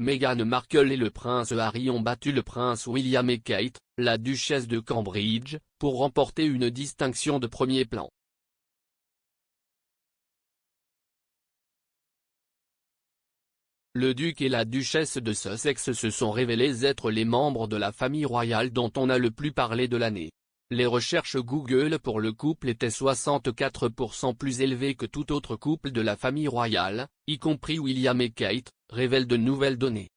Meghan Markle et le prince Harry ont battu le prince William et Kate, la duchesse de Cambridge, pour remporter une distinction de premier plan. Le duc et la duchesse de Sussex se sont révélés être les membres de la famille royale dont on a le plus parlé de l'année. Les recherches Google pour le couple étaient 64% plus élevées que tout autre couple de la famille royale, y compris William et Kate, révèlent de nouvelles données.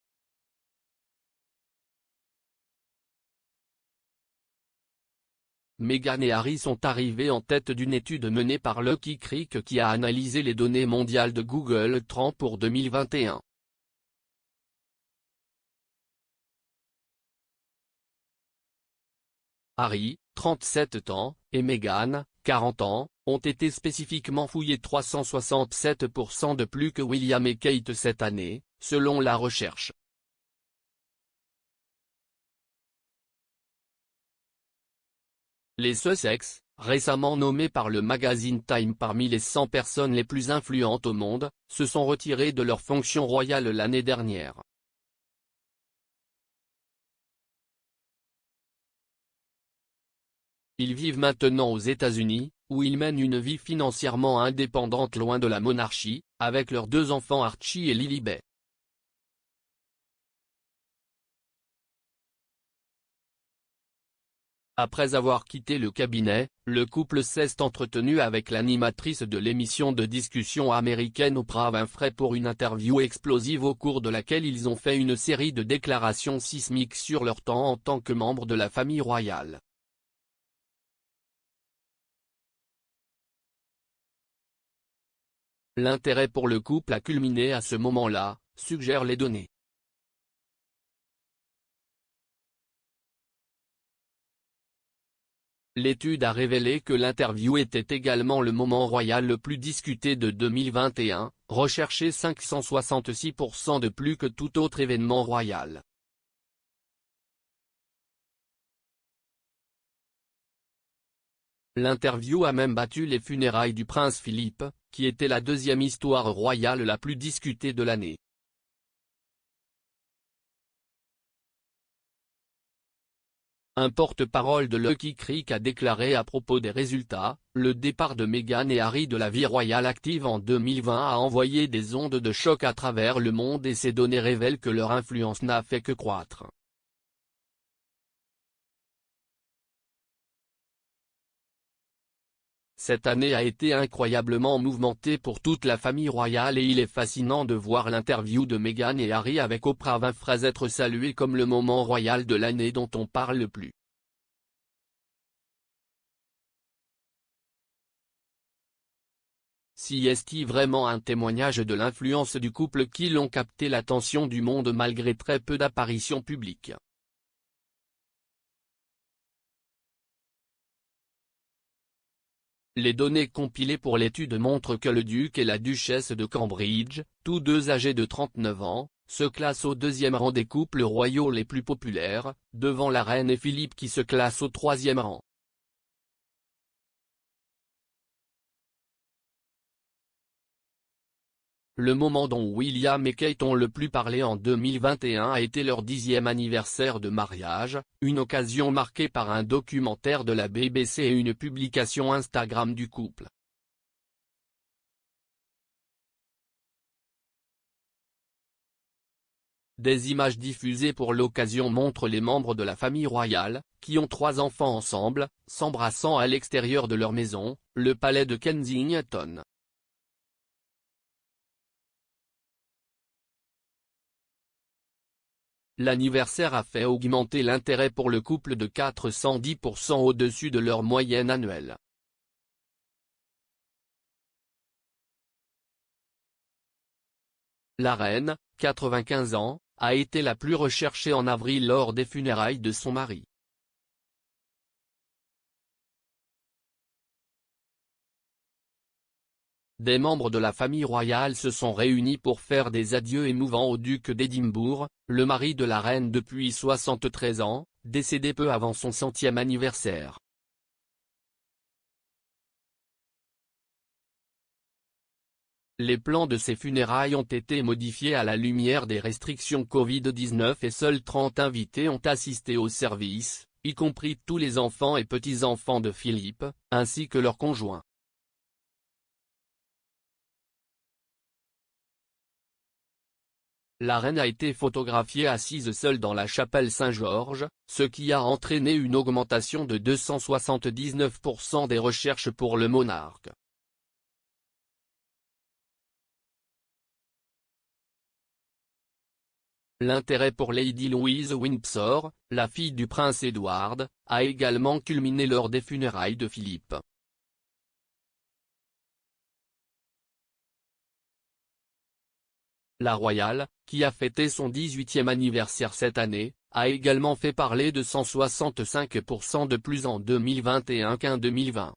Meghan et Harry sont arrivés en tête d'une étude menée par Lucky Creek qui a analysé les données mondiales de Google Trends pour 2021. Harry, 37 ans, et Meghan, 40 ans, ont été spécifiquement fouillés 367% de plus que William et Kate cette année, selon la recherche. Les Sussex, récemment nommés par le magazine Time parmi les 100 personnes les plus influentes au monde, se sont retirés de leurs fonctions royales l'année dernière. Ils vivent maintenant aux États-Unis, où ils mènent une vie financièrement indépendante loin de la monarchie, avec leurs deux enfants Archie et Lilibet. Après avoir quitté le cabinet, le couple s'est entretenu avec l'animatrice de l'émission de discussion américaine Oprah Winfrey pour une interview explosive au cours de laquelle ils ont fait une série de déclarations sismiques sur leur temps en tant que membres de la famille royale. L'intérêt pour le couple a culminé à ce moment-là, suggèrent les données. L'étude a révélé que l'interview était également le moment royal le plus discuté de 2021, recherché 566% de plus que tout autre événement royal. L'interview a même battu les funérailles du prince Philippe, qui était la deuxième histoire royale la plus discutée de l'année. Un porte-parole de Lucky Creek a déclaré à propos des résultats, « Le départ de Meghan et Harry de la vie royale active en 2020 a envoyé des ondes de choc à travers le monde et ces données révèlent que leur influence n'a fait que croître. » Cette année a été incroyablement mouvementée pour toute la famille royale et il est fascinant de voir l'interview de Meghan et Harry avec Oprah Winfrey être saluée comme le moment royal de l'année dont on parle le plus. Si est-il vraiment un témoignage de l'influence du couple qui l'ont capté l'attention du monde malgré très peu d'apparitions publiques. Les données compilées pour l'étude montrent que le duc et la duchesse de Cambridge, tous deux âgés de 39 ans, se classent au deuxième rang des couples royaux les plus populaires, devant la reine et Philippe qui se classe au troisième rang. Le moment dont William et Kate ont le plus parlé en 2021 a été leur 10e anniversaire de mariage, une occasion marquée par un documentaire de la BBC et une publication Instagram du couple. Des images diffusées pour l'occasion montrent les membres de la famille royale, qui ont 3 enfants ensemble, s'embrassant à l'extérieur de leur maison, le palais de Kensington. L'anniversaire a fait augmenter l'intérêt pour le couple de 410% au-dessus de leur moyenne annuelle. La reine, 95 ans, a été la plus recherchée en avril lors des funérailles de son mari. Des membres de la famille royale se sont réunis pour faire des adieux émouvants au duc d'Édimbourg, le mari de la reine depuis 73 ans, décédé peu avant son 100e anniversaire. Les plans de ces funérailles ont été modifiés à la lumière des restrictions Covid-19 et seuls 30 invités ont assisté au service, y compris tous les enfants et petits-enfants de Philippe, ainsi que leurs conjoints. La reine a été photographiée assise seule dans la chapelle Saint-Georges, ce qui a entraîné une augmentation de 279% des recherches pour le monarque. L'intérêt pour Lady Louise Windsor, la fille du prince Edward, a également culminé lors des funérailles de Philippe. La royale, qui a fêté son 18e anniversaire cette année, a également fait parler de 165% de plus en 2021 qu'en 2020.